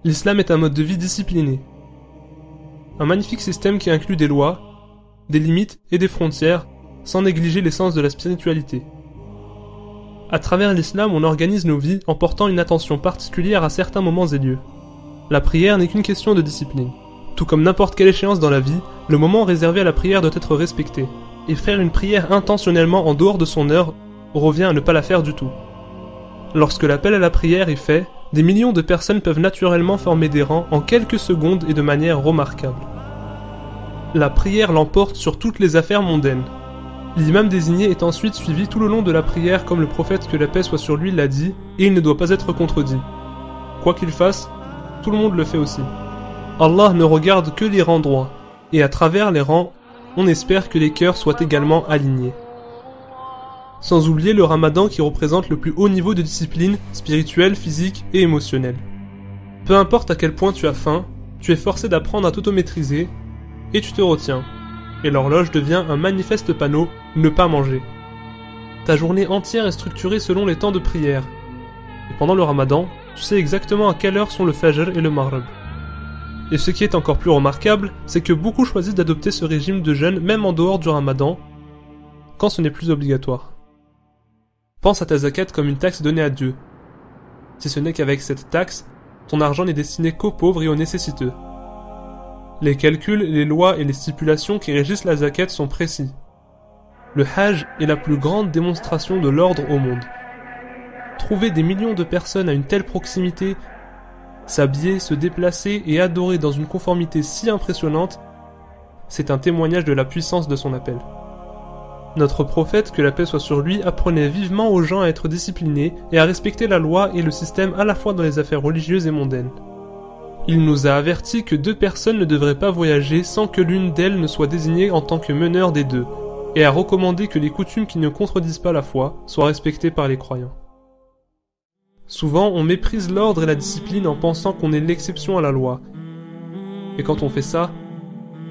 L'islam est un mode de vie discipliné. Un magnifique système qui inclut des lois, des limites et des frontières, sans négliger l'essence de la spiritualité. À travers l'islam, on organise nos vies en portant une attention particulière à certains moments et lieux. La prière n'est qu'une question de discipline. Tout comme n'importe quelle échéance dans la vie, le moment réservé à la prière doit être respecté. Et faire une prière intentionnellement en dehors de son heure revient à ne pas la faire du tout. Lorsque l'appel à la prière est fait, des millions de personnes peuvent naturellement former des rangs en quelques secondes et de manière remarquable. La prière l'emporte sur toutes les affaires mondaines. L'imam désigné est ensuite suivi tout le long de la prière comme le prophète que la paix soit sur lui l'a dit, et il ne doit pas être contredit. Quoi qu'il fasse, tout le monde le fait aussi. Allah ne regarde que les rangs droits, et à travers les rangs, on espère que les cœurs soient également alignés. Sans oublier le ramadan qui représente le plus haut niveau de discipline spirituelle, physique et émotionnelle. Peu importe à quel point tu as faim, tu es forcé d'apprendre à t'automaîtriser, et tu te retiens. Et l'horloge devient un manifeste panneau « Ne pas manger ». Ta journée entière est structurée selon les temps de prière. Et pendant le ramadan, tu sais exactement à quelle heure sont le fajr et le maghrib. Et ce qui est encore plus remarquable, c'est que beaucoup choisissent d'adopter ce régime de jeûne même en dehors du ramadan, quand ce n'est plus obligatoire. Pense à ta zakat comme une taxe donnée à Dieu. Si ce n'est qu'avec cette taxe, ton argent n'est destiné qu'aux pauvres et aux nécessiteux. Les calculs, les lois et les stipulations qui régissent la zakat sont précis. Le hajj est la plus grande démonstration de l'ordre au monde. Trouver des millions de personnes à une telle proximité, s'habiller, se déplacer et adorer dans une conformité si impressionnante, c'est un témoignage de la puissance de son appel. Notre prophète, que la paix soit sur lui, apprenait vivement aux gens à être disciplinés et à respecter la loi et le système à la fois dans les affaires religieuses et mondaines. Il nous a averti que 2 personnes ne devraient pas voyager sans que l'une d'elles ne soit désignée en tant que meneur des 2, et a recommandé que les coutumes qui ne contredisent pas la foi soient respectées par les croyants. Souvent, on méprise l'ordre et la discipline en pensant qu'on est l'exception à la loi. Et quand on fait ça,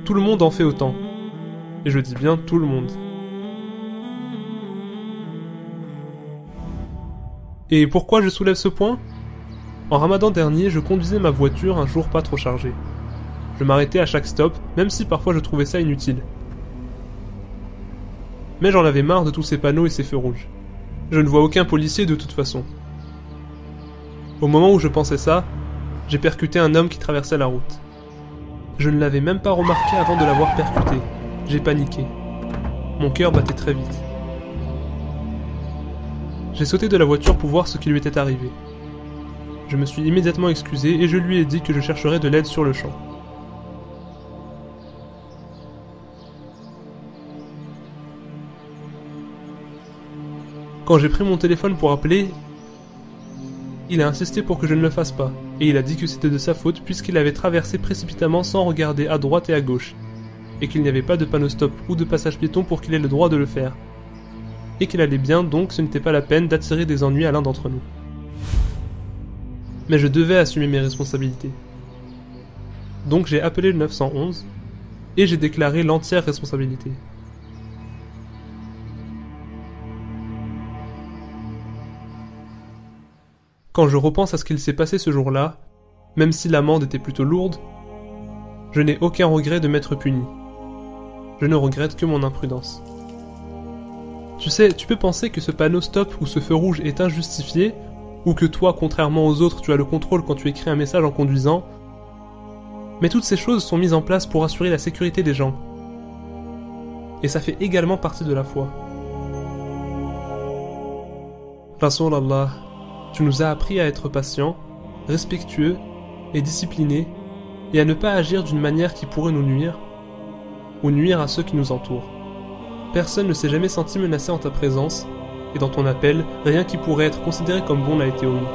tout le monde en fait autant. Et je dis bien tout le monde. Et pourquoi je soulève ce point ? En ramadan dernier, je conduisais ma voiture un jour pas trop chargé. Je m'arrêtais à chaque stop, même si parfois je trouvais ça inutile. Mais j'en avais marre de tous ces panneaux et ces feux rouges. Je ne vois aucun policier de toute façon. Au moment où je pensais ça, j'ai percuté un homme qui traversait la route. Je ne l'avais même pas remarqué avant de l'avoir percuté. J'ai paniqué. Mon cœur battait très vite. J'ai sauté de la voiture pour voir ce qui lui était arrivé. Je me suis immédiatement excusé et je lui ai dit que je chercherais de l'aide sur le champ. Quand j'ai pris mon téléphone pour appeler, il a insisté pour que je ne le fasse pas, et il a dit que c'était de sa faute puisqu'il avait traversé précipitamment sans regarder à droite et à gauche, et qu'il n'y avait pas de panneau stop ou de passage piéton pour qu'il ait le droit de le faire, et qu'il allait bien donc ce n'était pas la peine d'attirer des ennuis à l'un d'entre nous. Mais je devais assumer mes responsabilités. Donc j'ai appelé le 911, et j'ai déclaré l'entière responsabilité. Quand je repense à ce qu'il s'est passé ce jour-là, même si l'amende était plutôt lourde, je n'ai aucun regret de m'être puni. Je ne regrette que mon imprudence. Tu sais, tu peux penser que ce panneau stop ou ce feu rouge est injustifié, ou que toi, contrairement aux autres, tu as le contrôle quand tu écris un message en conduisant, mais toutes ces choses sont mises en place pour assurer la sécurité des gens. Et ça fait également partie de la foi. Rasulallah, tu nous as appris à être patients, respectueux et disciplinés, et à ne pas agir d'une manière qui pourrait nous nuire, ou nuire à ceux qui nous entourent. Personne ne s'est jamais senti menacé en ta présence, et dans ton appel, rien qui pourrait être considéré comme bon n'a été omis.